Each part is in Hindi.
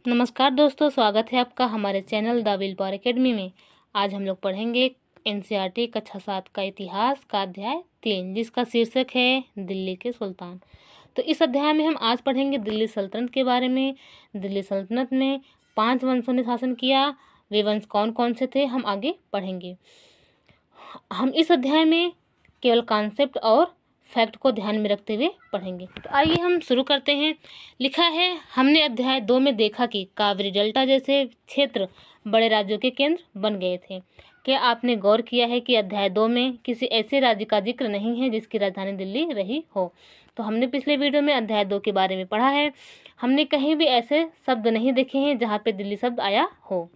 नमस्कार दोस्तों, स्वागत है आपका हमारे channel the will power academy में। आज हम लोग पढ़ेंगे एनसीईआरटी कक्षा 7 का इतिहास का अध्याय 3, जिसका शीर्षक है दिल्ली के सुल्तान। तो इस अध्याय में हम आज पढ़ेंगे दिल्ली सल्तनत के बारे में। दिल्ली सल्तनत में 5 वंशों ने शासन किया। वे वंश कौन कौन से थे, हम आगे पढ़ेंगे। हम इस अध्याय में केवल कॉन्सेप्ट और फैक्ट को ध्यान में रखते हुए पढ़ेंगे। तो आइए हम शुरू करते हैं। लिखा है, हमने अध्याय 2 में देखा कि कावेरी डेल्टा जैसे क्षेत्र बड़े राज्यों के केंद्र बन गए थे। क्या आपने गौर किया है कि अध्याय 2 में किसी ऐसे राज्य का जिक्र नहीं है जिसकी राजधानी दिल्ली रही हो? तो हमने पिछले वीडियो में अध्याय 2 के बारे में पढ़ा है। हमने कहीं भी ऐसे शब्द नहीं देखे हैं जहाँ पे दिल्ली शब्द आया हो।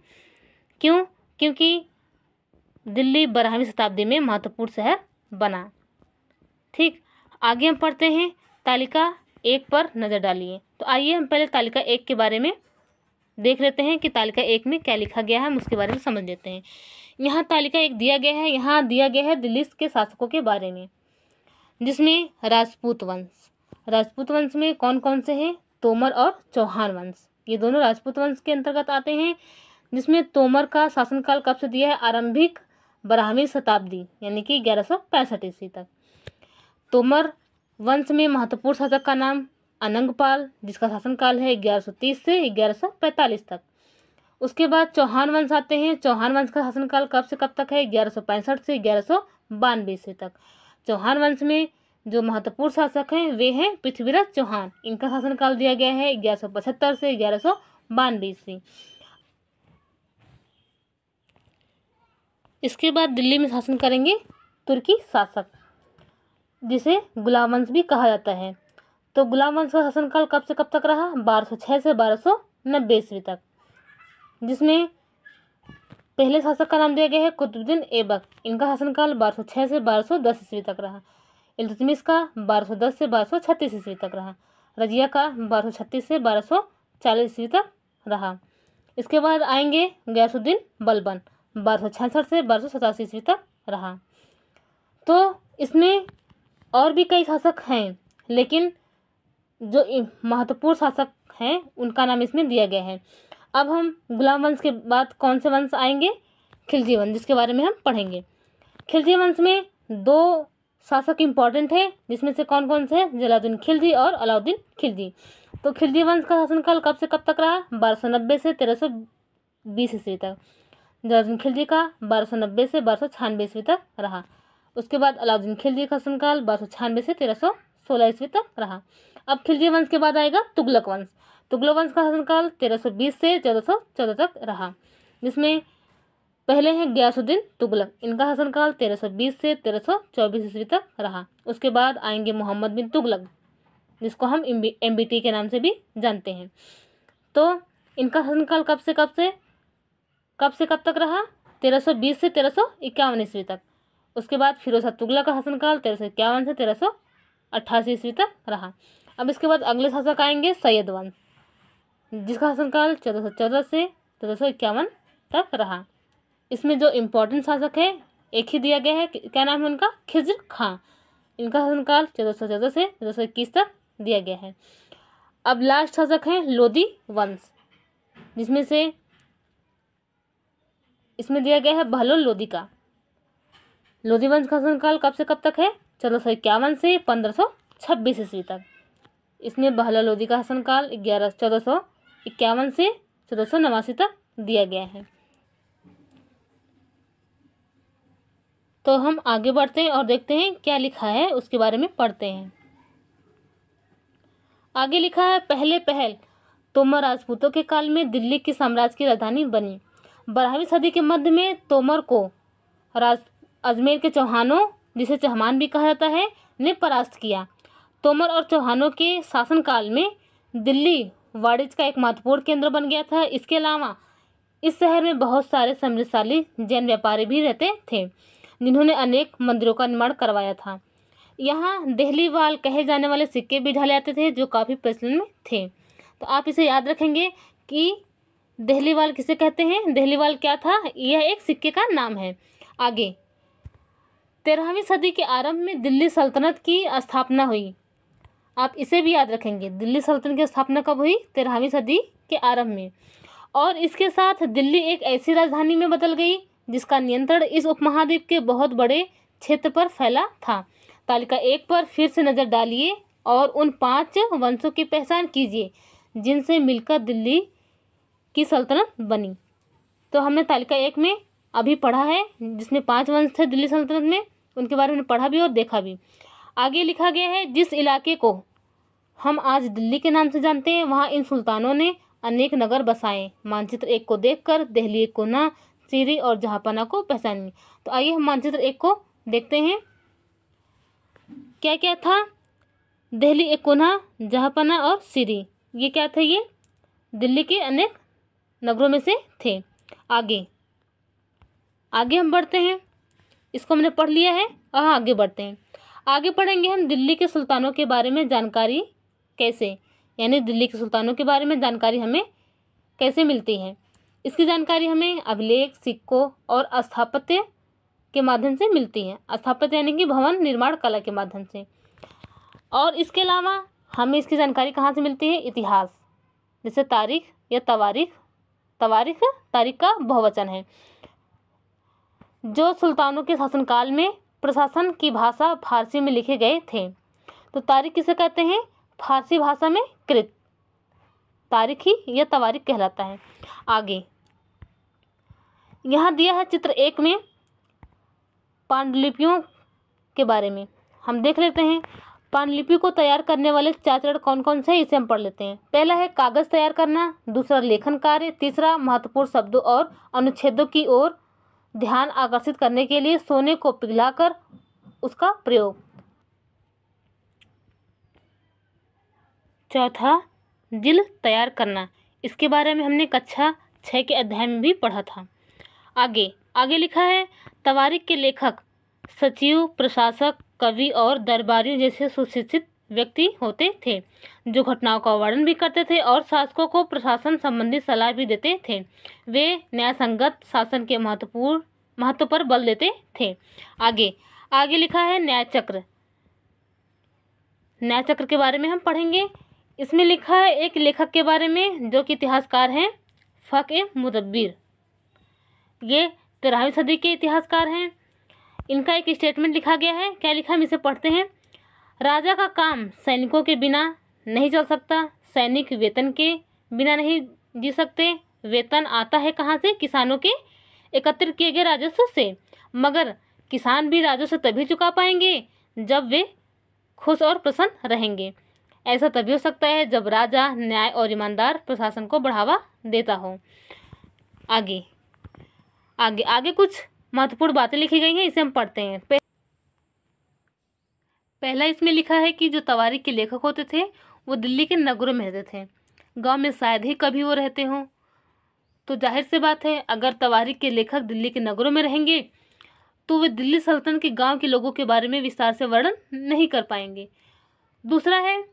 क्यों? क्योंकि दिल्ली 12वीं शताब्दी में महत्वपूर्ण शहर बना। ठीक, आगे हम पढ़ते हैं। तालिका 1 पर नज़र डालिए। तो आइए हम पहले तालिका 1 के बारे में देख लेते हैं कि तालिका 1 में क्या लिखा गया है, हम उसके बारे में समझ लेते हैं। यहाँ तालिका 1 दिया गया है। यहाँ दिया गया है दिल्ली के शासकों के बारे में, जिसमें राजपूत वंश में कौन कौन से हैं? तोमर और चौहान वंश, ये दोनों राजपूत वंश के अंतर्गत आते हैं। जिसमें तोमर का शासनकाल कब से दिया है? आरंभिक 12वीं शताब्दी यानी कि 1165 ईस्वी तक। तोमर वंश में महत्वपूर्ण शासक का नाम अनंगपाल, जिसका शासनकाल है 1130 से 1145 तक। उसके बाद चौहान वंश आते हैं। चौहान वंश का शासनकाल कब से कब तक है? 1165 से 1192 ईस्वी तक। चौहान वंश में जो महत्वपूर्ण शासक हैं वे हैं पृथ्वीराज चौहान। इनका शासनकाल दिया गया है 1175 से 1192 ईस्वी। इसके बाद दिल्ली में शासन करेंगे तुर्की शासक, जिसे गुलाम वंश भी कहा जाता है। तो गुलाम वंश का शासनकाल कब से कब तक रहा? 1206 से 1290 ईस्वी तक। जिसमें पहले शासक का नाम दिया गया है कुतुबुद्दीन ऐबक। इनका शासनकाल 1206 से 1210 ईस्वी तक रहा। इल्तुतमिश का 1210 से 1236 ईस्वी तक रहा। रजिया का 1236 से 1240 ईस्वी तक रहा। इसके बाद आएंगे गयासुद्दीन बलबन, 1266 से 1287 ईस्वी तक रहा। तो इसमें और भी कई शासक हैं, लेकिन जो महत्वपूर्ण शासक हैं उनका नाम इसमें दिया गया है। अब हम गुलाम वंश के बाद कौन से वंश आएंगे? खिलजी वंश, जिसके बारे में हम पढ़ेंगे। खिलजी वंश में 2 शासक इम्पॉर्टेंट है, जिसमें से कौन कौन से? जलालुद्दीन खिलजी और अलाउद्दीन खिलजी। तो खिलजी वंश का शासनकाल कब से कब तक रहा? 1290 से 1320 ईस्वी तक। जलालुद्दीन खिलजी का 1290 से 1296 ईस्वी तक रहा। उसके बाद अलाउद्दीन खिलजी का शासनकाल 1296 से 1316 ईस्वी तक रहा। अब खिलजी वंश के बाद आएगा तुगलक वंश। तुगलक वंश का शासनकाल 1320 से 1414 तक रहा। जिसमें पहले हैं गयासुद्दीन तुगलक। इनका शासनकाल 1320 से 1324 ईस्वी तक रहा। उसके बाद आएंगे मोहम्मद बिन तुगलक, जिसको हम MBT के नाम से भी जानते हैं। तो इनका शासनकाल कब से कब तक रहा? 1320 से 1351 ईस्वी तक। उसके बाद फिरोज तुगलक का शासनकाल 1351 से 1388 ईस्वी तक रहा। अब इसके बाद अगले शासक आएंगे सैयद वंश, जिसका शासनकाल 1414 से 1451 तक रहा। इसमें जो इम्पोर्टेंट शासक है एक ही दिया गया है, क्या नाम है उनका? खिज्र खां। इनका शासनकाल 1414 से 1421 तक दिया गया है। अब लास्ट शासक हैं लोदी वंश, जिसमें से इसमें दिया गया है बहलोल लोदी का। लोदी वंश का शासनकाल कब से कब तक है? 1451 से 1526 ईस्वी तक। इसमें बहलोल लोदी का शासनकाल 1451 से 1489 तक दिया गया है। तो हम आगे बढ़ते हैं और देखते हैं क्या लिखा है, उसके बारे में पढ़ते हैं। आगे लिखा है, पहले पहल तोमर राजपूतों के काल में दिल्ली की साम्राज्य की राजधानी बनी। 12वीं सदी के मध्य में तोमर को अजमेर के चौहानों, जिसे चहमान भी कहा जाता है, ने परास्त किया। तोमर और चौहानों के शासनकाल में दिल्ली वाणिज्य का एक महत्वपूर्ण केंद्र बन गया था। इसके अलावा इस शहर में बहुत सारे समृद्धशाली जैन व्यापारी भी रहते थे, जिन्होंने अनेक मंदिरों का निर्माण करवाया था। यहाँ देहलीवाल कहे जाने वाले सिक्के भी ढाले जाते थे, जो काफ़ी प्रचलन में थे। तो आप इसे याद रखेंगे कि देहलीवाल किसे कहते हैं। देहलीवाल क्या था? यह एक सिक्के का नाम है। आगे 13वीं सदी के आरंभ में दिल्ली सल्तनत की स्थापना हुई। आप इसे भी याद रखेंगे, दिल्ली सल्तनत की स्थापना कब हुई? 13वीं सदी के आरंभ में, और इसके साथ दिल्ली एक ऐसी राजधानी में बदल गई जिसका नियंत्रण इस उपमहाद्वीप के बहुत बड़े क्षेत्र पर फैला था। तालिका 1 पर फिर से नज़र डालिए और उन 5 वंशों की पहचान कीजिए जिनसे मिलकर दिल्ली की सल्तनत बनी। तो हमने तालिका 1 में अभी पढ़ा है, जिसमें 5 वंश थे दिल्ली सल्तनत में, उनके बारे में पढ़ा भी और देखा भी। आगे लिखा गया है, जिस इलाके को हम आज दिल्ली के नाम से जानते हैं वहाँ इन सुल्तानों ने अनेक नगर बसाए। मानचित्र 1 को देखकर दिल्ली एक कोना, सीरी और जहांपना को पहचानिए। तो आइए हम मानचित्र 1 को देखते हैं। क्या क्या था? दिल्ली एक कोना, जहांपना और सीरी, ये क्या थे? ये दिल्ली के अनेक नगरों में से थे। आगे हम बढ़ते हैं। इसको हमने पढ़ लिया है और आगे बढ़ते हैं। आगे पढ़ेंगे हम दिल्ली के सुल्तानों के बारे में जानकारी कैसे, यानी दिल्ली के सुल्तानों के बारे में जानकारी हमें कैसे मिलती है। इसकी जानकारी हमें अभिलेख, सिक्कों और स्थापत्य के माध्यम से मिलती है। स्थापत्य यानी कि भवन निर्माण कला के माध्यम से। और इसके अलावा हमें इसकी जानकारी कहाँ से मिलती है? इतिहास, जैसे तारीख या तारीख का बहुवचन है। जो सुल्तानों के शासनकाल में प्रशासन की भाषा फारसी में लिखे गए थे। तो तारीख किसे कहते हैं? फारसी भाषा में कृत तारीख ही या तवारीख कहलाता है। आगे यहाँ दिया है चित्र 1 में पांडुलिपियों के बारे में हम देख लेते हैं। पांडुलिपि को तैयार करने वाले 4 चरण कौन कौन से हैं, इसे हम पढ़ लेते हैं। पहला है कागज तैयार करना, दूसरा लेखन कार्य, तीसरा महत्वपूर्ण शब्दों और अनुच्छेदों की ओर ध्यान आकर्षित करने के लिए सोने को पिघलाकर उसका प्रयोग, चौथा जिल तैयार करना। इसके बारे में हमने कक्षा 6 के अध्याय में भी पढ़ा था। आगे लिखा है, तवारीख के लेखक सचिव, प्रशासक, कवि और दरबारियों जैसे सुशिक्षित व्यक्ति होते थे जो घटनाओं का वर्णन भी करते थे और शासकों को प्रशासन संबंधी सलाह भी देते थे। वे न्यायसंगत शासन के महत्व पर बल देते थे। आगे लिखा है न्याय चक्र के बारे में हम पढ़ेंगे। इसमें लिखा है एक लेखक के बारे में जो कि इतिहासकार हैं, फ़ख-ए-मुदब्बिर। ये 13वीं सदी के इतिहासकार हैं। इनका एक स्टेटमेंट लिखा गया है। क्या लिखा है, हम इसे पढ़ते हैं। राजा का काम सैनिकों के बिना नहीं चल सकता, सैनिक वेतन के बिना नहीं जी सकते। वेतन आता है कहाँ से? किसानों के एकत्रित किए गए राजस्व से। मगर किसान भी राजस्व तभी चुका पाएंगे जब वे खुश और प्रसन्न रहेंगे। ऐसा तभी हो सकता है जब राजा न्याय और ईमानदार प्रशासन को बढ़ावा देता हो। आगे कुछ महत्वपूर्ण बातें लिखी गई हैं, इसे हम पढ़ते हैं। पहला इसमें लिखा है कि जो तवारीख के लेखक होते थे वो दिल्ली के नगरों में रहते थे। गांव में शायद ही कभी वो रहते हों। तो जाहिर सी बात है, अगर तवारीख के लेखक दिल्ली के नगरों में रहेंगे तो वे दिल्ली सल्तनत के गांव के लोगों के बारे में विस्तार से वर्णन नहीं कर पाएंगे। दूसरा है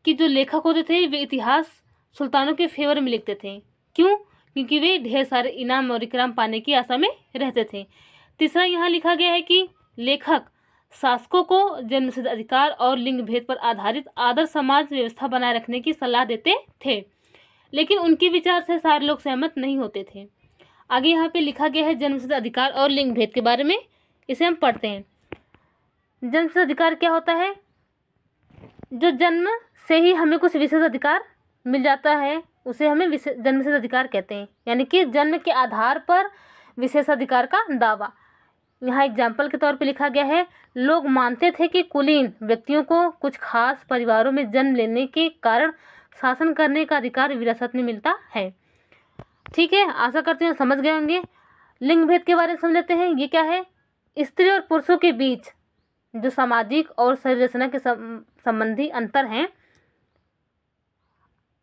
कि जो लेखक होते थे वे इतिहास सुल्तानों के फेवर में लिखते थे। क्यों? क्योंकि वे ढेर सारे इनाम और इकराम पाने की आशा में रहते थे। तीसरा यहाँ लिखा गया है कि लेखक शासकों को जन्मसिद्ध अधिकार और लिंग भेद पर आधारित आदर्श समाज व्यवस्था बनाए रखने की सलाह देते थे, लेकिन उनके विचार से सारे लोग सहमत नहीं होते थे। आगे यहाँ पे लिखा गया है जन्मसिद्ध अधिकार और लिंग भेद के बारे में, इसे हम पढ़ते हैं। जन्मसिद्ध अधिकार क्या होता है? जो जन्म से ही हमें कुछ विशेष अधिकार मिल जाता है उसे हमें जन्मसिद्ध अधिकार कहते हैं, यानी कि जन्म के आधार पर विशेष अधिकार का दावा। यहाँ एग्जाम्पल के तौर पे लिखा गया है, लोग मानते थे कि कुलीन व्यक्तियों को कुछ खास परिवारों में जन्म लेने के कारण शासन करने का अधिकार विरासत में मिलता है। ठीक है, आशा करती हूँ समझ गए होंगे। लिंग भेद के बारे में समझ लेते हैं। ये क्या है? स्त्री और पुरुषों के बीच जो सामाजिक और शरीर रचना के संबंधी अंतर हैं,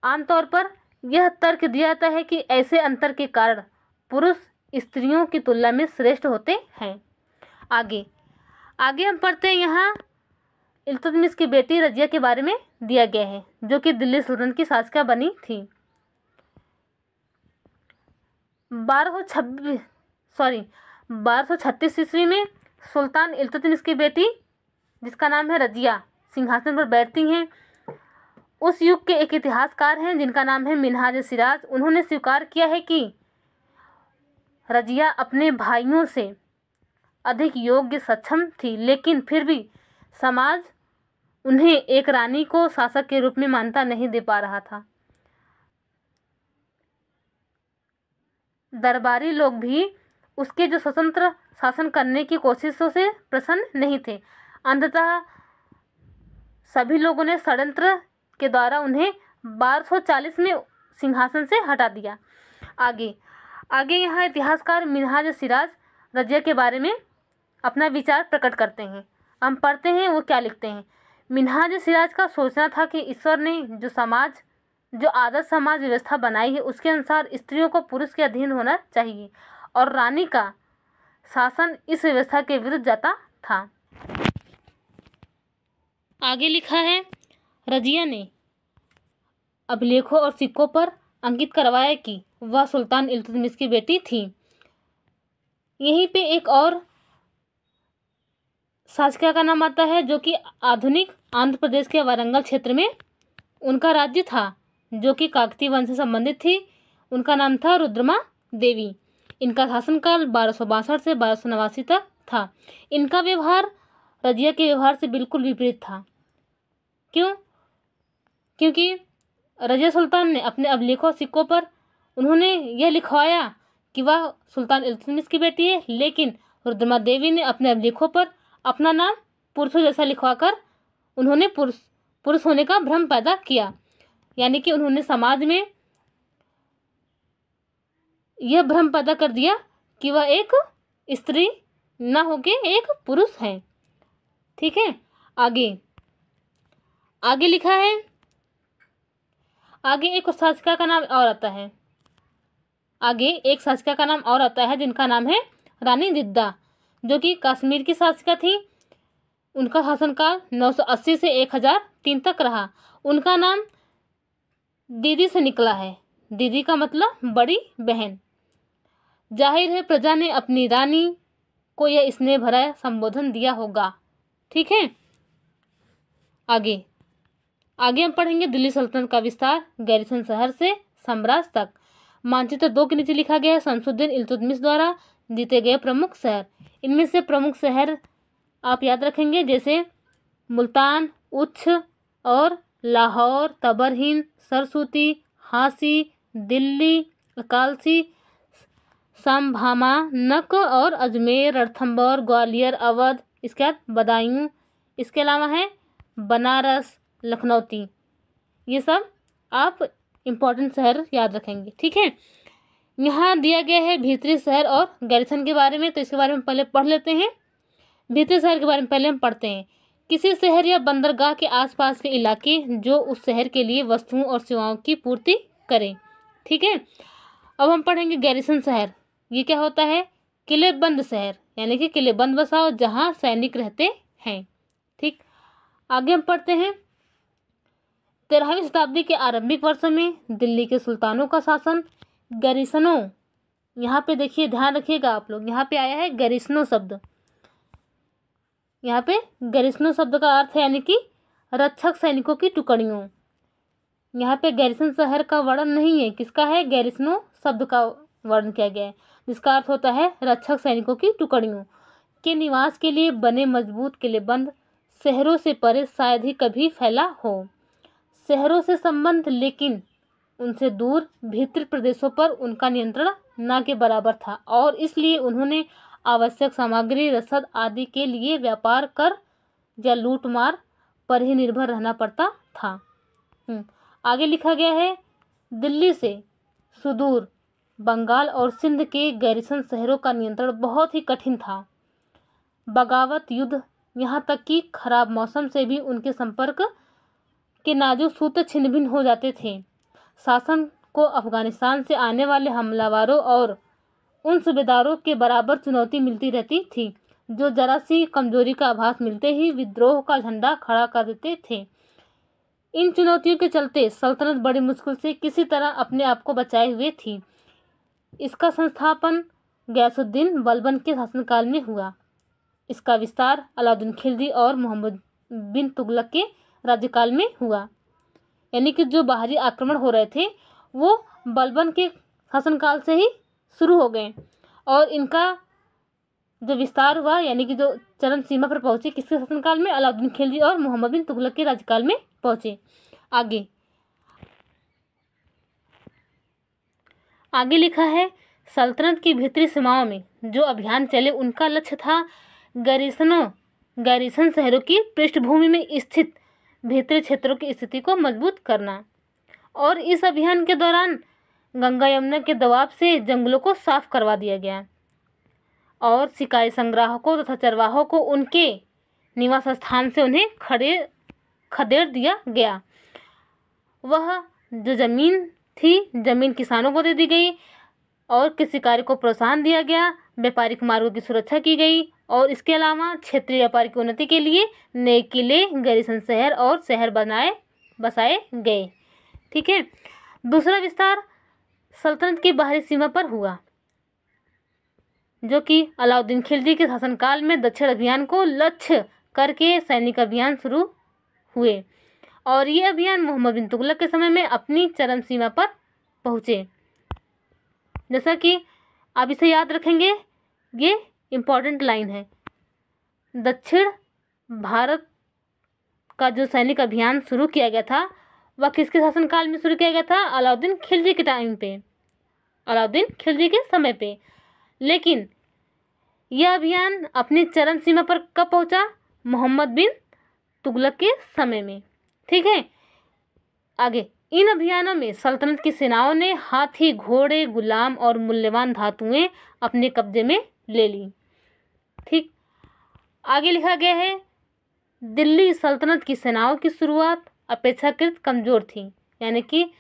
आमतौर पर यह तर्क दिया जाता है कि ऐसे अंतर के कारण पुरुष स्त्रियों की तुलना में श्रेष्ठ होते हैं। आगे हम पढ़ते हैं। यहाँ इल्तुतमिश की बेटी रजिया के बारे में दिया गया है जो कि दिल्ली सुल्तान की शासका बनी थी। 1236 ईस्वी में सुल्तान इल्तुतमिश की बेटी जिसका नाम है रजिया सिंहासन पर बैठती हैं उस युग के एक इतिहासकार हैं जिनका नाम है मिन्हाज सिराज। उन्होंने स्वीकार किया है कि रजिया अपने भाइयों से अधिक योग्य सक्षम थी, लेकिन फिर भी समाज उन्हें एक रानी को शासक के रूप में मान्यता नहीं दे पा रहा था। दरबारी लोग भी उसके जो स्वतंत्र शासन करने की कोशिशों से प्रसन्न नहीं थे। अंततः सभी लोगों ने षड्यंत्र के द्वारा उन्हें 1240 में सिंहासन से हटा दिया। आगे यहाँ इतिहासकार मिन्हाज सिराज रजिया के बारे में अपना विचार प्रकट करते हैं। हम पढ़ते हैं वो क्या लिखते हैं। मिन्हाज सिराज का सोचना था कि ईश्वर ने जो आदर्श समाज व्यवस्था बनाई है उसके अनुसार स्त्रियों को पुरुष के अधीन होना चाहिए और रानी का शासन इस व्यवस्था के विरुद्ध जाता था। आगे लिखा है, रजिया ने अभिलेखों और सिक्कों पर अंकित करवाया कि वह सुल्तान इल्तुतमिश की बेटी थी। यहीं पे एक और शासकिया का नाम आता है जो कि आधुनिक आंध्र प्रदेश के वारंगल क्षेत्र में उनका राज्य था, जो कि काकतीय वंश से संबंधित थी। उनका नाम था रुद्रमा देवी। इनका शासनकाल 1262 से 1289 तक था। इनका व्यवहार रजिया के व्यवहार से बिल्कुल विपरीत था। क्यों? क्योंकि रजिया सुल्तान ने अपने अभिलेखों सिक्कों पर उन्होंने यह लिखवाया कि वह सुल्तान इल्तुतमिश की बेटी है, लेकिन रुद्रमा देवी ने अपने अभिलेखों पर अपना नाम पुरुषों जैसा लिखवाकर उन्होंने पुरुष होने का भ्रम पैदा किया। यानी कि उन्होंने समाज में यह भ्रम पैदा कर दिया कि वह एक स्त्री न होके एक पुरुष है। ठीक है, आगे लिखा है, आगे एक शासकिया का नाम और आता है जिनका नाम है रानी जिद्दा, जो कि कश्मीर की शासकिया थी। उनका शासनकाल 980 से 1003 तक रहा। उनका नाम दीदी से निकला है। दीदी का मतलब बड़ी बहन। जाहिर है प्रजा ने अपनी रानी को यह स्नेह भरा संबोधन दिया होगा। ठीक है, आगे हम पढ़ेंगे दिल्ली सल्तनत का विस्तार गैरिसन शहर से साम्राज्य तक। मानचित्र 2 के नीचे लिखा गया है शमसुद्दीन इल्तुतमिश द्वारा जीते गए प्रमुख शहर। इनमें से प्रमुख शहर आप याद रखेंगे, जैसे मुल्तान, उच्छ और लाहौर, तबरहिन, सरसूती, हासी, दिल्ली, अकालसी, संभामा, नक और अजमेर, रणथंभौर, ग्वालियर, अवध, इसके बाद बदायूं, इसके अलावा है बनारस, लखनऊती। ये सब आप इम्पोर्टेंट शहर याद रखेंगे। ठीक है, यहाँ दिया गया है भीतरी शहर और गैरिसन के बारे में, तो इसके बारे में पहले पढ़ लेते हैं। भीतरी शहर के बारे में पहले हम पढ़ते हैं। किसी शहर या बंदरगाह के आसपास के इलाके जो उस शहर के लिए वस्तुओं और सेवाओं की पूर्ति करें। ठीक है, अब हम पढ़ेंगे गैरिसन शहर। ये क्या होता है? किलेबंद शहर, यानी कि किलेबंद बसाओ जहाँ सैनिक रहते हैं। ठीक, आगे हम पढ़ते हैं। 13वीं शताब्दी के आरंभिक वर्षों में दिल्ली के सुल्तानों का शासन गैरिसनों, यहाँ पे देखिए ध्यान रखिएगा आप लोग, यहाँ पे आया है गैरिसनों शब्द। यहाँ पे गैरिसनों शब्द का अर्थ है यानी कि रक्षक सैनिकों की टुकड़ियों। यहाँ पे गैरिसन शहर का वर्णन नहीं है, किसका है? गैरिसनों शब्द का वर्णन किया गया है, जिसका अर्थ होता है रक्षक सैनिकों की टुकड़ियों के निवास के लिए बने मजबूत किलेबंद शहरों से परे शायद ही कभी फैला हो। शहरों से संबंध लेकिन उनसे दूर भीतरी प्रदेशों पर उनका नियंत्रण न के बराबर था और इसलिए उन्होंने आवश्यक सामग्री, रसद आदि के लिए व्यापार कर या लूट मार पर ही निर्भर रहना पड़ता था। आगे लिखा गया है, दिल्ली से सुदूर बंगाल और सिंध के गैरिसन शहरों का नियंत्रण बहुत ही कठिन था। बगावत, युद्ध, यहाँ तक कि खराब मौसम से भी उनके संपर्क के नाजुक सूत्र छिन्न भिन्न हो जाते थे। शासन को अफगानिस्तान से आने वाले हमलावरों और उन सूबेदारों के बराबर चुनौती मिलती रहती थी, जो जरा सी कमजोरी का आभास मिलते ही विद्रोह का झंडा खड़ा कर देते थे। इन चुनौतियों के चलते सल्तनत बड़ी मुश्किल से किसी तरह अपने आप को बचाए हुए थी। इसका संस्थापन गयासुद्दीन बलबन के शासनकाल में हुआ। इसका विस्तार अलाउद्दीन खिलजी और मोहम्मद बिन तुगलक के राज्यकाल में हुआ। यानी कि जो बाहरी आक्रमण हो रहे थे वो बलबन के शासनकाल से ही शुरू हो गए और इनका जो विस्तार हुआ यानी कि जो चरम सीमा पर पहुंचे किसके शासनकाल में, अलाउद्दीन खिलजी और मोहम्मद बिन तुगलक के राज्यकाल में पहुंचे। आगे लिखा है, सल्तनत की भीतरी सीमाओं में जो अभियान चले उनका लक्ष्य था गैरीसन शहरों की पृष्ठभूमि में स्थित भीतरी क्षेत्रों की स्थिति को मजबूत करना। और इस अभियान के दौरान गंगा यमुना के दबाव से जंगलों को साफ करवा दिया गया और शिकारी संग्राहकों तथा चरवाहों को उनके निवास स्थान से उन्हें खदेड़ दिया गया। वह जो जमीन थी, जमीन किसानों को दे दी गई और कृषि कार्य को प्रोत्साहन दिया गया, व्यापारिक मार्गों की सुरक्षा की गई और इसके अलावा क्षेत्रीय व्यापार की उन्नति के लिए नए किले, गैरीसन शहर और शहर बसाए गए। ठीक है। दूसरा विस्तार सल्तनत की बाहरी सीमा पर हुआ, जो कि अलाउद्दीन खिलजी के शासनकाल में दक्षिण अभियान को लक्ष्य करके सैनिक अभियान शुरू हुए और ये अभियान मोहम्मद बिन तुगलक के समय में अपनी चरम सीमा पर पहुँचे। जैसा कि आप इसे याद रखेंगे, ये इम्पॉर्टेंट लाइन है। दक्षिण भारत का जो सैनिक अभियान शुरू किया गया था वह किसके शासनकाल में शुरू किया गया था? अलाउद्दीन खिलजी के टाइम पे, अलाउद्दीन खिलजी के समय पे। लेकिन यह अभियान अपनी चरम सीमा पर कब पहुंचा? मोहम्मद बिन तुगलक के समय में। ठीक है। आगे, इन अभियानों में सल्तनत की सेनाओं ने हाथी, घोड़े, गुलाम और मूल्यवान धातुएं अपने कब्जे में ले ली। ठीक। आगे लिखा गया है, दिल्ली सल्तनत की सेनाओं की शुरुआत अपेक्षाकृत कमज़ोर थी, यानी कि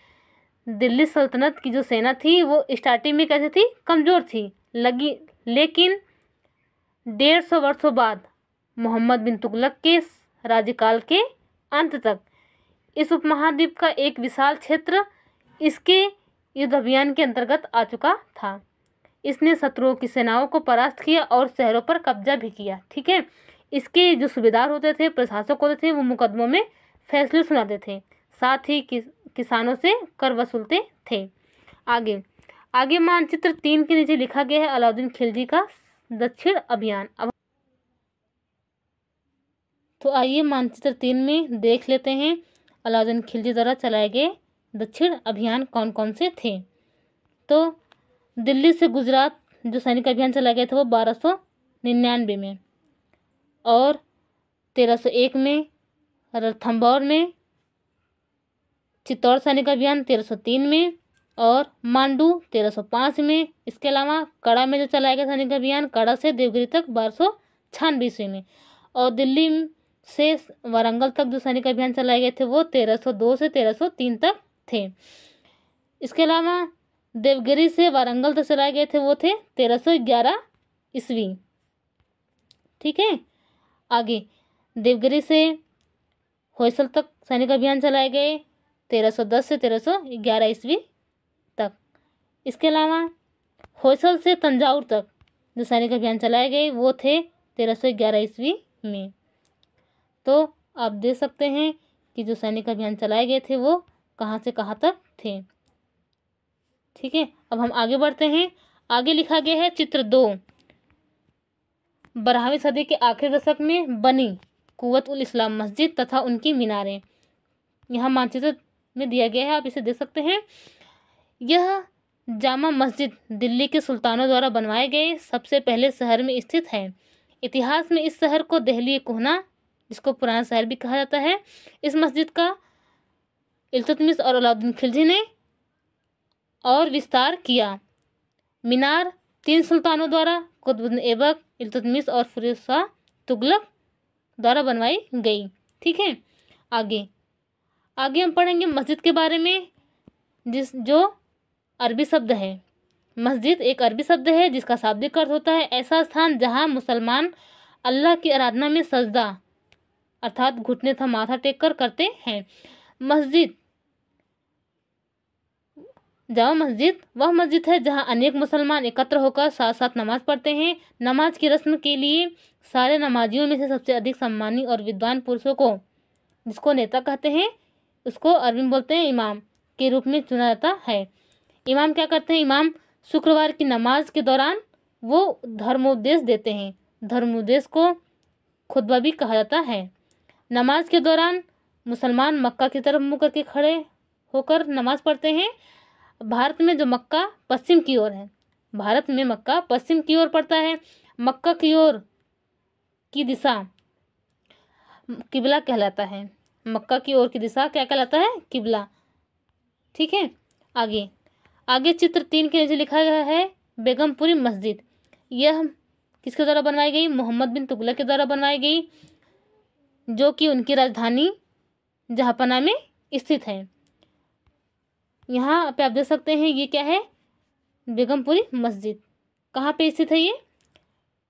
दिल्ली सल्तनत की जो सेना थी वो स्टार्टिंग में कैसे थी? कमज़ोर थी। लेकिन 150 वर्षों बाद मोहम्मद बिन तुगलक के राज्यकाल के अंत तक इस उपमहाद्वीप का एक विशाल क्षेत्र इसके युद्ध अभियान के अंतर्गत आ चुका था। इसने शत्रुओं की सेनाओं को परास्त किया और शहरों पर कब्जा भी किया। ठीक है। इसके जो सूबेदार होते थे, प्रशासक होते थे, वो मुकदमों में फैसले सुनाते थे, साथ ही किसानों से कर वसूलते थे। आगे मानचित्र 3 के नीचे लिखा गया है अलाउद्दीन खिलजी का दक्षिण अभियान। अब तो आइए मानचित्र 3 में देख लेते हैं अलाउद्दीन खिलजी द्वारा चलाए गए दक्षिण अभियान कौन कौन से थे। तो दिल्ली से गुजरात जो सैनिक अभियान चलाया गया था वो 1299 में और 1301 में रणथंभौर में, चित्तौड़ सैनिक अभियान 1303 में और मांडू 1305 में। इसके अलावा कड़ा में जो चलाया गया सैनिक अभियान, कड़ा से देवगिरी तक 1296 ईस्वी में और दिल्ली से वारंगल तक जो सैनिक अभियान चलाए गए थे वो 1302 से 1303 तक थे। इसके अलावा देवगिरी से वारंगल तक चलाए गए थे वो थे 1311 ईस्वी। ठीक है। आगे देवगिरी से होयसल तक सैनिक अभियान चलाए गए 1310 से 1311 ईस्वी तक। इसके अलावा होयसल से तंजावुर तक जो सैनिक अभियान चलाए गए वो थे 1311 ईस्वी में। तो आप देख सकते हैं कि जो सैनिक अभियान चलाए गए थे वो कहाँ से कहाँ तक थे। ठीक है। अब हम आगे बढ़ते हैं। आगे लिखा गया है चित्र 2, 12वीं सदी के आखिरी दशक में बनी कुव्वत उल इस्लाम मस्जिद तथा उनकी मीनारें। यहाँ मानचित्र में दिया गया है, आप इसे देख सकते हैं। यह जामा मस्जिद दिल्ली के सुल्तानों द्वारा बनवाए गए सबसे पहले शहर में स्थित है। इतिहास में इस शहर को दहली कोहना, जिसको पुराना शहर भी कहा जाता है, इस मस्जिद का इल्तुतमिश और अलाउद्दीन खिलजी ने और विस्तार किया। मीनार 3 सुल्तानों द्वारा कुतुबुद्दीन ऐबक, इल्तुतमिश और फिरोज शाह तुगलक द्वारा बनवाई गई। ठीक है। आगे हम पढ़ेंगे मस्जिद के बारे में, जो अरबी शब्द है। मस्जिद एक अरबी शब्द है जिसका शाब्दिक अर्थ होता है ऐसा स्थान जहां मुसलमान अल्लाह की आराधना में सजदा अर्थात घुटने तथा माथा टेक कर करते हैं। जामा मस्जिद वह मस्जिद है जहां अनेक मुसलमान एकत्र होकर साथ साथ नमाज पढ़ते हैं। नमाज की रस्म के लिए सारे नमाजियों में से सबसे अधिक सम्मानी और विद्वान पुरुषों को, जिसको नेता कहते हैं, उसको अरबी में बोलते हैं इमाम के रूप में चुना जाता है। इमाम क्या करते हैं? इमाम शुक्रवार की नमाज के दौरान वो धर्मोपदेश देते हैं। धर्मोपदेश को खुतबा भी कहा जाता है। नमाज के दौरान मुसलमान मक्का की तरफ मुंह करके खड़े होकर नमाज पढ़ते हैं। भारत में जो मक्का पश्चिम की ओर है, भारत में मक्का पश्चिम की ओर पड़ता है। मक्का की ओर की दिशा किबला कहलाता है। मक्का की ओर की दिशा क्या कहलाता है? किबला। ठीक है। आगे आगे चित्र 3 के नीचे लिखा गया है बेगमपुरी मस्जिद। यह किसके द्वारा बनवाई गई? मोहम्मद बिन तुगलक के द्वारा बनवाई गई, जो कि उनकी राजधानी जहांपना में स्थित है। यहाँ पे आप देख सकते हैं ये क्या है? बेगमपुरी मस्जिद। कहाँ पे स्थित है ये?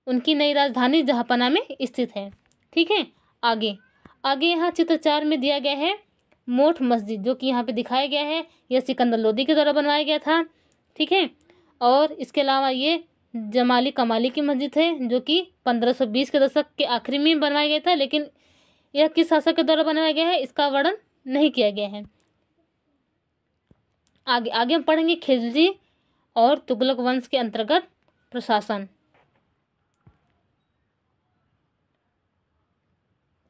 उनकी नई राजधानी जहांपना में स्थित है। ठीक है। आगे आगे यहाँ चित्र 4 में दिया गया है मोठ मस्जिद, जो कि यहाँ पे दिखाया गया है। यह सिकंदर लोदी के द्वारा बनवाया गया था। ठीक है। और इसके अलावा ये जमाली कमाली की मस्जिद है, जो कि 1520 के दशक के आखिरी में बनवाया गया था, लेकिन यह किस शासक के द्वारा बनवाया गया है इसका वर्णन नहीं किया गया है। आगे आगे हम पढ़ेंगे खिलजी और तुगलक वंश के अंतर्गत प्रशासन।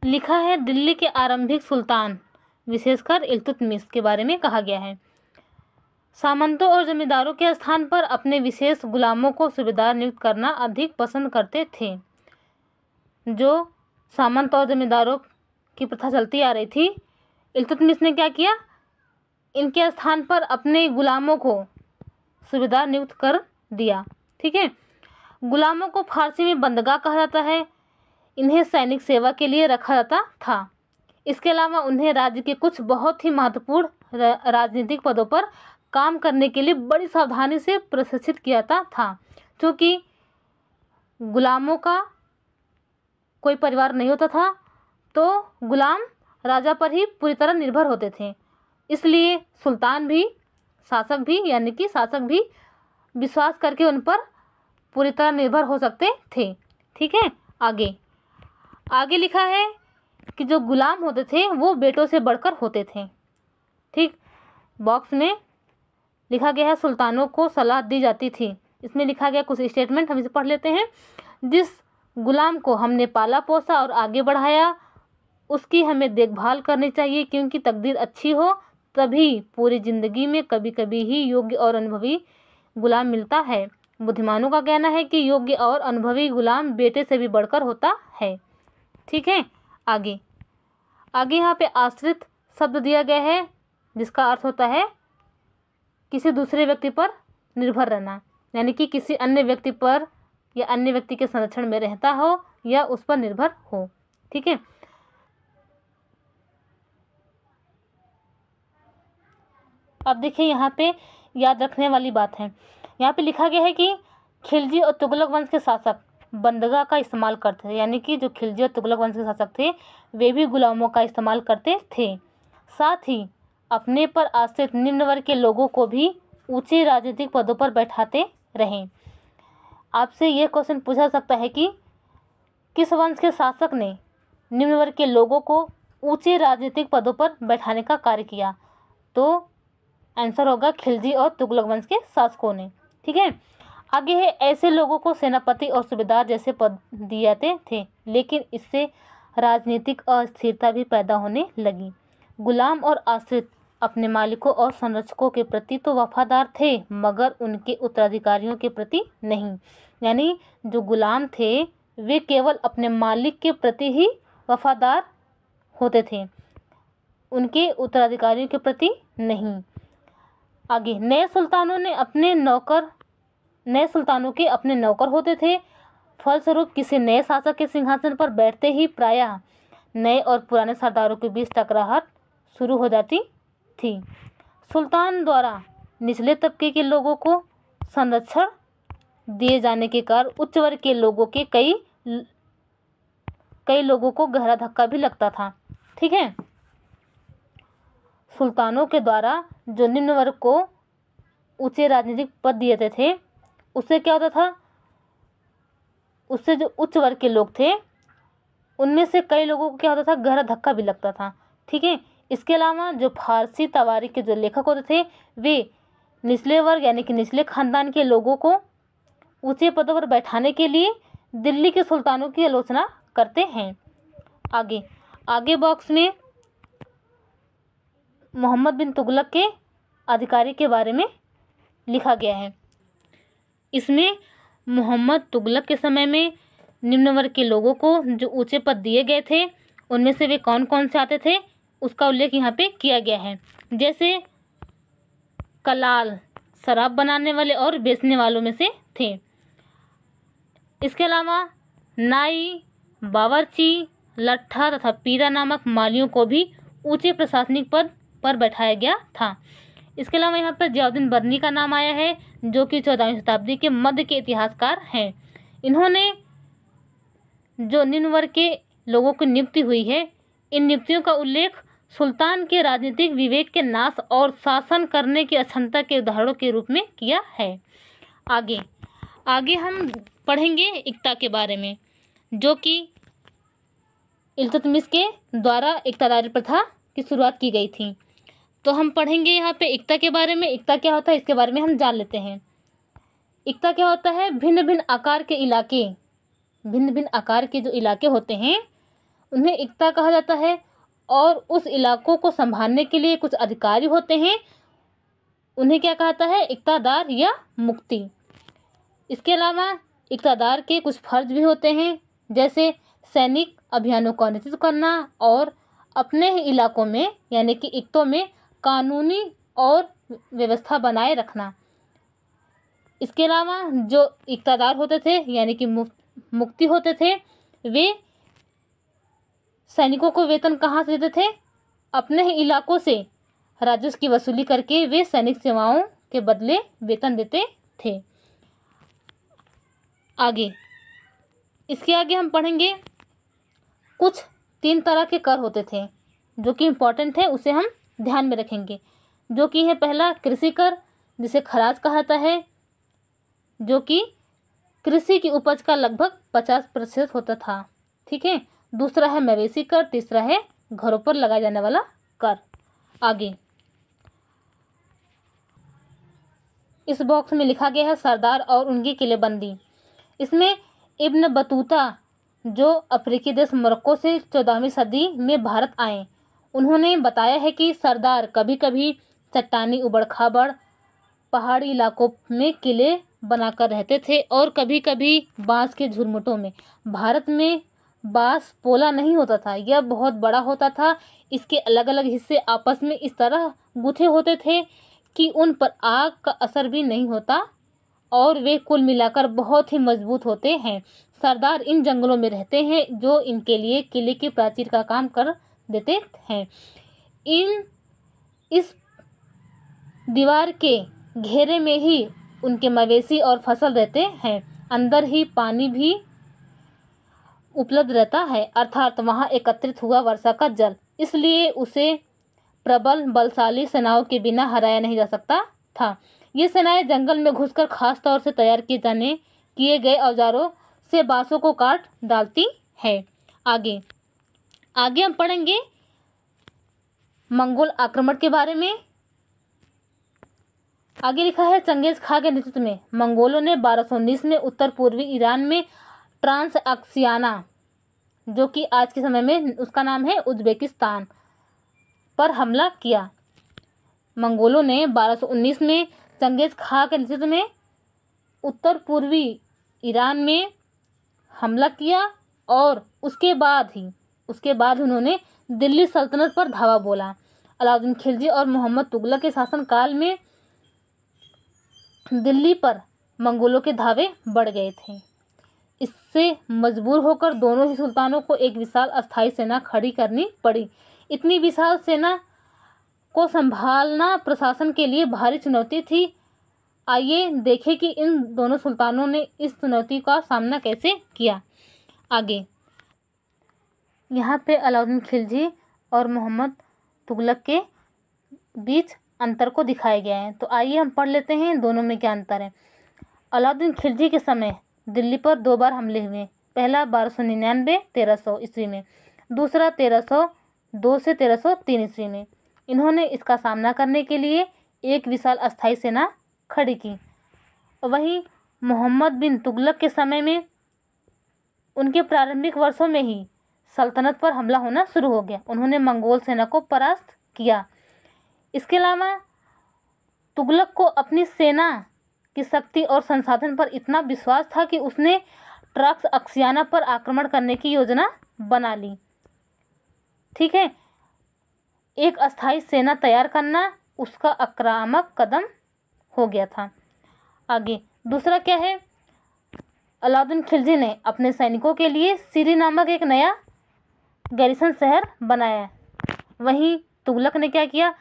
लिखा है दिल्ली के आरंभिक सुल्तान विशेषकर इल्तुतमिश के बारे में कहा गया है। सामंतों और जमींदारों के स्थान पर अपने विशेष गुलामों को सूबेदार नियुक्त करना अधिक पसंद करते थे। जो सामंत और जमींदारों की प्रथा चलती आ रही थी, इल्तुतमिश ने क्या किया? इनके स्थान पर अपने गुलामों को सूबेदार नियुक्त कर दिया। ठीक है। गुलामों को फारसी में बंदगाह कहा जाता है। इन्हें सैनिक सेवा के लिए रखा जाता था। इसके अलावा उन्हें राज्य के कुछ बहुत ही महत्वपूर्ण राजनीतिक पदों पर काम करने के लिए बड़ी सावधानी से प्रशिक्षित किया जाता था। क्योंकि गुलामों का कोई परिवार नहीं होता था, तो गुलाम राजा पर ही पूरी तरह निर्भर होते थे। इसलिए सुल्तान भी, शासक भी, यानी कि शासक भी विश्वास करके उन पर पूरी तरह निर्भर हो सकते थे। ठीक है। आगे आगे लिखा है कि जो गुलाम होते थे वो बेटों से बढ़कर होते थे। ठीक। बॉक्स में लिखा गया है सुल्तानों को सलाह दी जाती थी। इसमें लिखा गया कुछ स्टेटमेंट, हम इसे पढ़ लेते हैं। जिस गुलाम को हमने पाला पोसा और आगे बढ़ाया, उसकी हमें देखभाल करनी चाहिए, क्योंकि तकदीर अच्छी हो तभी पूरी ज़िंदगी में कभी कभी ही योग्य और अनुभवी गुलाम मिलता है। बुद्धिमानों का कहना है कि योग्य और अनुभवी गुलाम बेटे से भी बढ़कर होता है। ठीक है। आगे आगे यहाँ पे आश्रित शब्द दिया गया है, जिसका अर्थ होता है किसी दूसरे व्यक्ति पर निर्भर रहना, यानी कि किसी अन्य व्यक्ति पर या अन्य व्यक्ति के संरक्षण में रहता हो या उस पर निर्भर हो। ठीक है। अब देखिए यहाँ पे याद रखने वाली बात है। यहाँ पे लिखा गया है कि खिलजी और तुगलक वंश के शासक बंदगा का इस्तेमाल करते थे, यानी कि जो खिलजी और तुगलक वंश के शासक थे वे भी गुलामों का इस्तेमाल करते थे। साथ ही अपने पर आश्रित निम्न वर्ग के लोगों को भी ऊंचे राजनीतिक पदों पर बैठाते रहे। आपसे यह क्वेश्चन पूछा सकता है कि किस वंश के शासक ने निम्न वर्ग के लोगों को ऊंचे राजनीतिक पदों पर बैठाने का कार्य किया? तो आंसर होगा खिलजी और तुगलक वंश के शासकों ने। ठीक है। आगे है ऐसे लोगों को सेनापति और सूबेदार जैसे पद दिए जाते थे, लेकिन इससे राजनीतिक अस्थिरता भी पैदा होने लगी। गुलाम और आश्रित अपने मालिकों और संरक्षकों के प्रति तो वफादार थे, मगर उनके उत्तराधिकारियों के प्रति नहीं। यानी जो गुलाम थे वे केवल अपने मालिक के प्रति ही वफादार होते थे, उनके उत्तराधिकारियों के प्रति नहीं। आगे नए सुल्तानों के अपने नौकर होते थे। फलस्वरूप किसी नए शासक के सिंहासन पर बैठते ही प्रायः नए और पुराने सरदारों के बीच टकराहट शुरू हो जाती थी। सुल्तान द्वारा निचले तबके के लोगों को संरक्षण दिए जाने के कारण उच्च वर्ग के लोगों के कई लोगों को गहरा धक्का भी लगता था। ठीक है। सुल्तानों के द्वारा जो निम्न वर्ग को ऊंचे राजनीतिक पद दिए जाते थे, उससे क्या होता था? उससे जो उच्च वर्ग के लोग थे उनमें से कई लोगों को क्या होता था? गहरा धक्का भी लगता था। ठीक है। इसके अलावा जो फारसी तवारीख के जो लेखक होते थे वे निचले वर्ग यानी कि निचले खानदान के लोगों को ऊंचे पदों पर बैठाने के लिए दिल्ली के सुल्तानों की आलोचना करते हैं। आगे बॉक्स में मोहम्मद बिन तुगलक के अधिकारी के बारे में लिखा गया है। इसमें मोहम्मद तुगलक के समय में निम्न वर्ग के लोगों को जो ऊंचे पद दिए गए थे उनमें से वे कौन कौन से आते थे उसका उल्लेख यहाँ पे किया गया है। जैसे कलाल शराब बनाने वाले और बेचने वालों में से थे। इसके अलावा नाई, बावर्ची, लट्ठा तथा पीरा नामक मालियों को भी ऊंचे प्रशासनिक पद पर बैठाया गया था। इसके अलावा यहाँ पर जियाउद्दीन बर्नी का नाम आया है जो कि 14वीं शताब्दी के मध्य के इतिहासकार हैं। इन्होंने जो निम्न वर्ग के लोगों की नियुक्ति हुई है इन नियुक्तियों का उल्लेख सुल्तान के राजनीतिक विवेक के नाश और शासन करने की अक्षमता के उदाहरणों के रूप में किया है। आगे हम पढ़ेंगे इक्ता के बारे में, जो कि इल्तुतमिश के द्वारा इक्तादारी प्रथा की शुरुआत की गई थी। तो हम पढ़ेंगे यहाँ पे इक्ता के बारे में। इक्ता क्या होता है इसके बारे में हम जान लेते हैं। इक्ता क्या होता है? भिन्न भिन्न आकार के जो इलाके होते हैं उन्हें इक्ता कहा जाता है और उस इलाकों को संभालने के लिए कुछ अधिकारी होते हैं, उन्हें क्या कहता है? इक्तादार या मुफ्ती। इसके अलावा इक्तादार के कुछ फर्ज भी होते हैं, जैसे सैनिक अभियानों का नेतृत्व करना और अपने ही इलाकों में यानी कि इक्तों में कानूनी और व्यवस्था बनाए रखना। इसके अलावा जो इक्तादार होते थे यानी कि मुफ्ती होते थे वे सैनिकों को वेतन कहाँ से देते थे? अपने ही इलाकों से राजस्व की वसूली करके वे सैनिक सेवाओं के बदले वेतन देते थे। इसके आगे हम पढ़ेंगे कुछ 3 तरह के कर होते थे जो कि इम्पोर्टेंट है, उसे हम ध्यान में रखेंगे। जो कि है पहला कृषि कर जिसे खराज कहा जाता है, जो कि कृषि की उपज का लगभग 50% होता था। ठीक है। दूसरा है मवेशी कर, तीसरा है घरों पर लगाया जाने वाला कर। इस बॉक्स में लिखा गया है सरदार और उनकी किलेबंदी। इसमें इब्न बतूता जो अफ्रीकी देश मोरक्को से 14वीं सदी में भारत आए, उन्होंने बताया है कि सरदार कभी कभी चट्टानी उबड़ खाबड़ पहाड़ी इलाकों में किले बनाकर रहते थे और कभी कभी बांस के झुरमुटों में। भारत में बांस पोला नहीं होता था, यह बहुत बड़ा होता था। इसके अलग अलग हिस्से आपस में इस तरह गुथे होते थे कि उन पर आग का असर भी नहीं होता और वे कुल मिलाकर बहुत ही मजबूत होते हैं। सरदार इन जंगलों में रहते हैं जो इनके लिए किले की प्राचीर का काम कर देते हैं। इस दीवार के घेरे में ही उनके मवेशी और फसल रहते हैं। अंदर ही पानी भी उपलब्ध रहता है, अर्थात वहां एकत्रित हुआ वर्षा का जल, इसलिए उसे प्रबल बलशाली सेनाओं के बिना हराया नहीं जा सकता था। ये सेनाएं जंगल में घुसकर खास तौर से तैयार किए गए औजारों से बांसों को काट डालती है। आगे हम पढ़ेंगे मंगोल आक्रमण के बारे में। आगे लिखा है चंगेज खां के नेतृत्व में मंगोलों ने 1219 में उत्तर पूर्वी ईरान में ट्रांसअक्सियाना, जो कि आज के समय में उसका नाम है उज्बेकिस्तान, पर हमला किया। मंगोलों ने 1219 में चंगेज खां के नेतृत्व में उत्तर पूर्वी ईरान में हमला किया और उसके बाद उन्होंने दिल्ली सल्तनत पर धावा बोला। अलाउद्दीन खिलजी और मोहम्मद तुगलक के शासनकाल में दिल्ली पर मंगोलों के धावे बढ़ गए थे। इससे मजबूर होकर दोनों ही सुल्तानों को एक विशाल अस्थायी सेना खड़ी करनी पड़ी। इतनी विशाल सेना को संभालना प्रशासन के लिए भारी चुनौती थी। आइए देखें कि इन दोनों सुल्तानों ने इस चुनौती का सामना कैसे किया। आगे यहाँ पे अलाउद्दीन खिलजी और मोहम्मद तुगलक के बीच अंतर को दिखाया गया है। तो आइए हम पढ़ लेते हैं दोनों में क्या अंतर है। अलाउद्दीन खिलजी के समय दिल्ली पर 2 बार हमले हुए। पहला 1299 1300 ईस्वी में, दूसरा 1300 2 से 1303 ईस्वी में। इन्होंने इसका सामना करने के लिए एक विशाल अस्थायी सेना खड़ी की। वहीं मोहम्मद बिन तुगलक के समय में उनके प्रारंभिक वर्षों में ही सल्तनत पर हमला होना शुरू हो गया। उन्होंने मंगोल सेना को परास्त किया। इसके अलावा तुगलक को अपनी सेना की शक्ति और संसाधन पर इतना विश्वास था कि उसने ट्रक्स अक्सियाना पर आक्रमण करने की योजना बना ली। ठीक है, एक अस्थायी सेना तैयार करना उसका आक्रामक कदम हो गया था। आगे दूसरा क्या है, अलाउद्दीन खिलजी ने अपने सैनिकों के लिए सीरी नामक एक नया गैरिसन शहर बनाया। वहीं तुगलक ने क्या किया,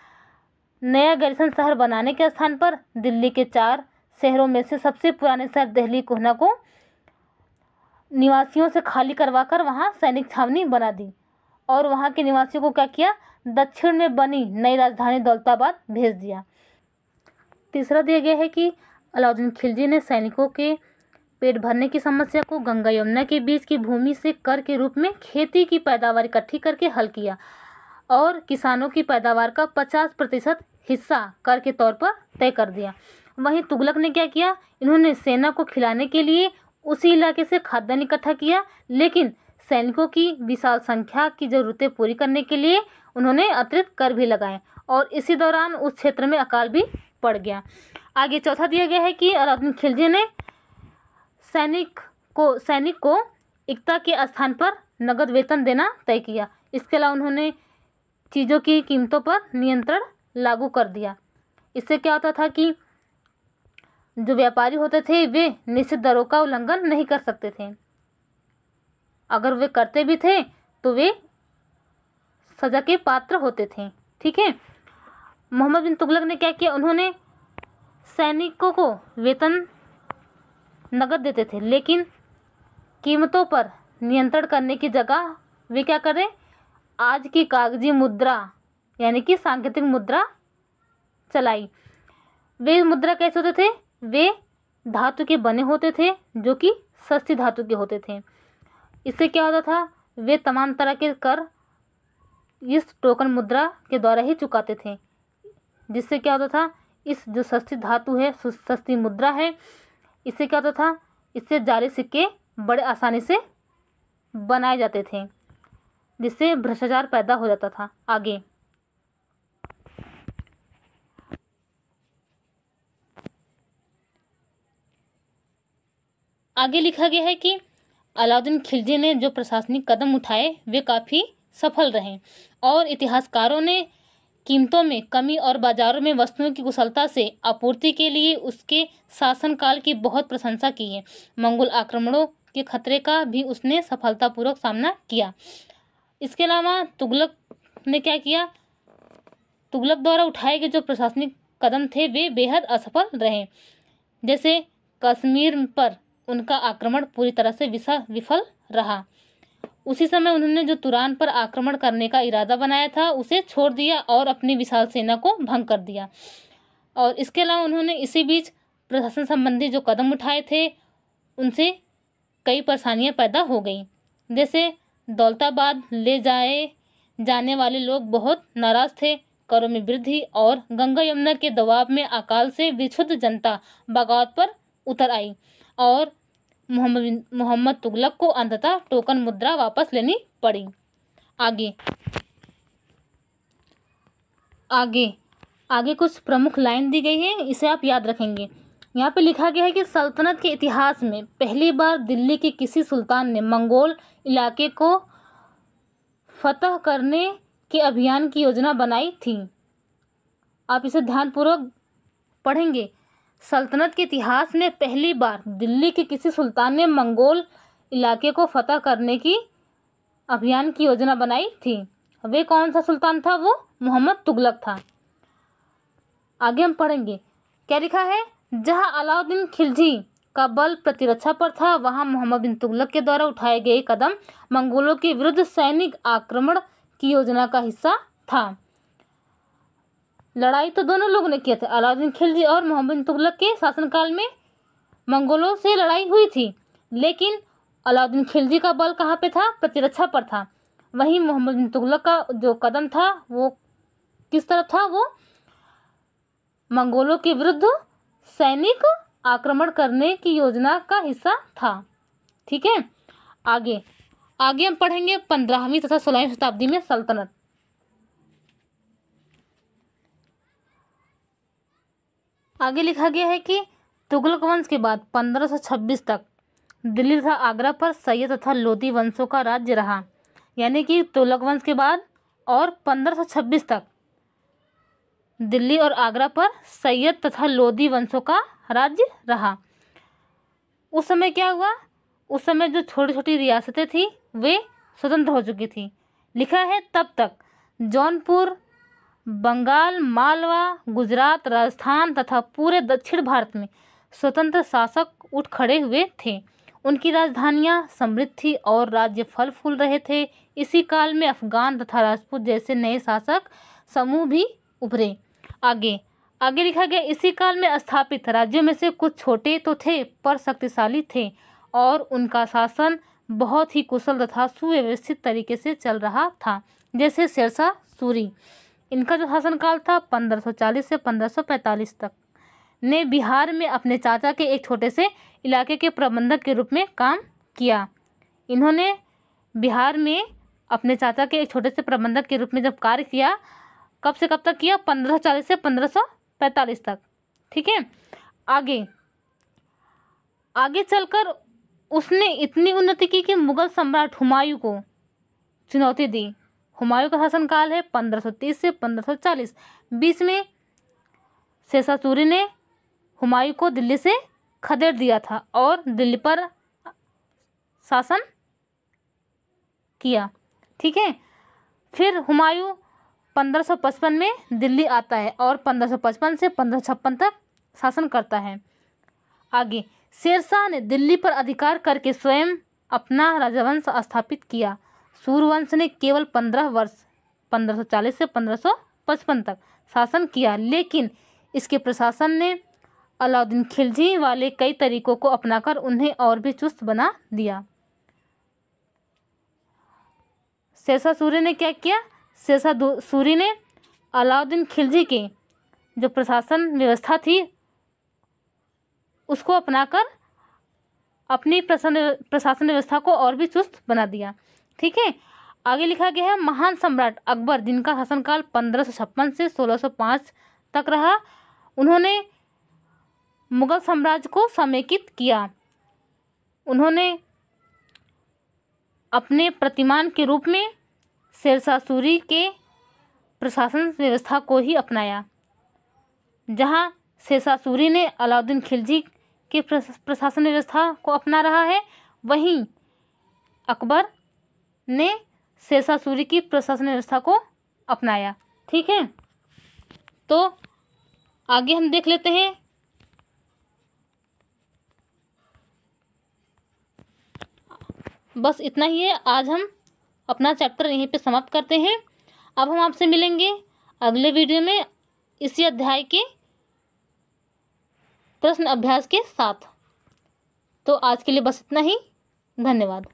नया गैरिसन शहर बनाने के स्थान पर दिल्ली के 4 शहरों में से सबसे पुराने शहर दिल्ली कोहना को निवासियों से खाली करवाकर वहां सैनिक छावनी बना दी और वहां के निवासियों को क्या किया, दक्षिण में बनी नई राजधानी दौलताबाद भेज दिया। तीसरा दिया गया है कि अलाउद्दीन खिलजी ने सैनिकों के पेट भरने की समस्या को गंगा यमुना के बीच की भूमि से कर के रूप में खेती की पैदावार इकट्ठी करके हल किया और किसानों की पैदावार का 50% हिस्सा कर के तौर पर तय कर दिया। वहीं तुगलक ने क्या किया, इन्होंने सेना को खिलाने के लिए उसी इलाके से खाद्यान्न इकट्ठा किया, लेकिन सैनिकों की विशाल संख्या की ज़रूरतें पूरी करने के लिए उन्होंने अतिरिक्त कर भी लगाए और इसी दौरान उस क्षेत्र में अकाल भी पड़ गया। आगे चौथा दिया गया है कि अलाउद्दीन खिलजी ने सैनिक को एकता के स्थान पर नगद वेतन देना तय किया। इसके अलावा उन्होंने चीज़ों की कीमतों पर नियंत्रण लागू कर दिया। इससे क्या होता था कि जो व्यापारी होते थे वे निश्चित दरों का उल्लंघन नहीं कर सकते थे। अगर वे करते भी थे तो वे सजा के पात्र होते थे। ठीक है, मोहम्मद बिन तुगलक ने क्या किया, उन्होंने सैनिकों को वेतन नगद देते थे, लेकिन कीमतों पर नियंत्रण करने की जगह वे क्या करें, आज की कागजी मुद्रा यानी कि सांकेतिक मुद्रा चलाई। वे मुद्रा कैसे होते थे, वे धातु के बने होते थे जो कि सस्ती धातु के होते थे। इससे क्या होता था, वे तमाम तरह के कर इस टोकन मुद्रा के द्वारा ही चुकाते थे, जिससे क्या होता था, इस जो सस्ती धातु है, सस्ती मुद्रा है, इससे क्या होता था, इससे जाली सिक्के बड़े आसानी से बनाए जाते थे, जिससे भ्रष्टाचार पैदा हो जाता था। आगे लिखा गया है कि अलाउद्दीन खिलजी ने जो प्रशासनिक कदम उठाए वे काफ़ी सफल रहे और इतिहासकारों ने कीमतों में कमी और बाजारों में वस्तुओं की कुशलता से आपूर्ति के लिए उसके शासनकाल की बहुत प्रशंसा की है। मंगोल आक्रमणों के खतरे का भी उसने सफलतापूर्वक सामना किया। इसके अलावा तुगलक ने क्या किया, तुगलक द्वारा उठाए गए जो प्रशासनिक कदम थे वे बेहद असफल रहे। जैसे कश्मीर पर उनका आक्रमण पूरी तरह से विफल रहा। उसी समय उन्होंने जो तुरान पर आक्रमण करने का इरादा बनाया था उसे छोड़ दिया और अपनी विशाल सेना को भंग कर दिया। और इसके अलावा उन्होंने इसी बीच प्रशासन संबंधी जो कदम उठाए थे उनसे कई परेशानियां पैदा हो गई। जैसे दौलताबाद ले जाने वाले लोग बहुत नाराज थे, करों में वृद्धि और गंगा यमुना के दबाव में अकाल से विक्षुब्ध जनता बगावत पर उतर आई और मोहम्मद तुगलक को अंततः टोकन मुद्रा वापस लेनी पड़ी। आगे कुछ प्रमुख लाइन दी गई है, इसे आप याद रखेंगे। यहाँ पे लिखा गया है कि सल्तनत के इतिहास में पहली बार दिल्ली के किसी सुल्तान ने मंगोल इलाके को फतह करने के अभियान की योजना बनाई थी। आप इसे ध्यानपूर्वक पढ़ेंगे। सल्तनत के इतिहास में पहली बार दिल्ली के किसी सुल्तान ने मंगोल इलाके को फतह करने की अभियान की योजना बनाई थी। वे कौन सा सुल्तान था, वो मोहम्मद तुगलक था। आगे हम पढ़ेंगे क्या लिखा है, जहां अलाउद्दीन खिलजी का बल प्रतिरक्षा पर था वहां मोहम्मद बिन तुगलक के द्वारा उठाए गए कदम मंगोलों के विरुद्ध सैनिक आक्रमण की योजना का हिस्सा था। लड़ाई तो दोनों लोगों ने किया था, अलाउद्दीन खिलजी और मोहम्मद बिन तुगलक के शासनकाल में मंगोलों से लड़ाई हुई थी, लेकिन अलाउद्दीन खिलजी का बल कहाँ पे था, प्रतिरक्षा पर था। वहीं मोहम्मद बिन तुगलक का जो कदम था वो किस तरफ था, वो मंगोलों के विरुद्ध सैनिक आक्रमण करने की योजना का हिस्सा था। ठीक है, आगे आगे हम पढ़ेंगे 15वीं तथा 16वीं शताब्दी में सल्तनत। आगे लिखा गया है कि तुगलक वंश के बाद 1526 तक दिल्ली तथा आगरा पर सैयद तथा लोदी वंशों का राज्य रहा। यानी कि तुगलक वंश के बाद और 1526 तक दिल्ली और आगरा पर सैयद तथा लोदी वंशों का राज्य रहा। उस समय क्या हुआ, उस समय जो छोटी छोटी रियासतें थी वे स्वतंत्र हो चुकी थी। लिखा है तब तक जौनपुर, बंगाल, मालवा, गुजरात, राजस्थान तथा पूरे दक्षिण भारत में स्वतंत्र शासक उठ खड़े हुए थे। उनकी राजधानियां समृद्ध थी और राज्य फल फूल रहे थे। इसी काल में अफगान तथा राजपूत जैसे नए शासक समूह भी उभरे। आगे आगे लिखा गया, इसी काल में स्थापित राज्यों में से कुछ छोटे तो थे पर शक्तिशाली थे और उनका शासन बहुत ही कुशल तथा सुव्यवस्थित तरीके से चल रहा था। जैसे शेरशाह सूरी, इनका जो शासनकाल था 1540 से 1545 तक, ने बिहार में अपने चाचा के एक छोटे से इलाके के प्रबंधक के रूप में काम किया। इन्होंने बिहार में अपने चाचा के एक छोटे से प्रबंधक के रूप में जब कार्य किया, कब से कब तक किया, 1540 से 1545 तक। ठीक है, आगे आगे चलकर उसने इतनी उन्नति की कि मुगल सम्राट हुमायूं को चुनौती दी। हुमायूं का शासनकाल है 1530 से 1540। बीच में शेरशाह सूरी ने हुमायूं को दिल्ली से खदेड़ दिया था और दिल्ली पर शासन किया। ठीक है, फिर हुमायूं 1555 में दिल्ली आता है और 1555 से 1556 तक शासन करता है। आगे शेरशाह ने दिल्ली पर अधिकार करके स्वयं अपना राजवंश स्थापित किया। सूरवंश ने केवल 15 वर्ष 1540 से 1555 तक शासन किया, लेकिन इसके प्रशासन ने अलाउद्दीन खिलजी वाले कई तरीकों को अपनाकर उन्हें और भी चुस्त बना दिया। शेरशाह सूरी ने क्या किया, शेरशाह सूरी ने अलाउद्दीन खिलजी के जो प्रशासन व्यवस्था थी उसको अपनाकर अपनी प्रशासन व्यवस्था को और भी चुस्त बना दिया। ठीक है, आगे लिखा गया है महान सम्राट अकबर, जिनका शासनकाल 1556 से 1605 तक रहा, उन्होंने मुगल साम्राज्य को समेकित किया। उन्होंने अपने प्रतिमान के रूप में शेरशाह सूरी के प्रशासन व्यवस्था को ही अपनाया। जहां शेरशाह सूरी ने अलाउद्दीन खिलजी के प्रशासन व्यवस्था को अपना रहा है, वहीं अकबर ने शेरशाह सूरी की प्रशासन व्यवस्था को अपनाया। ठीक है, तो आगे हम देख लेते हैं बस इतना ही है। आज हम अपना चैप्टर यहीं पे समाप्त करते हैं। अब हम आपसे मिलेंगे अगले वीडियो में इसी अध्याय के प्रश्न अभ्यास के साथ। तो आज के लिए बस इतना ही। धन्यवाद।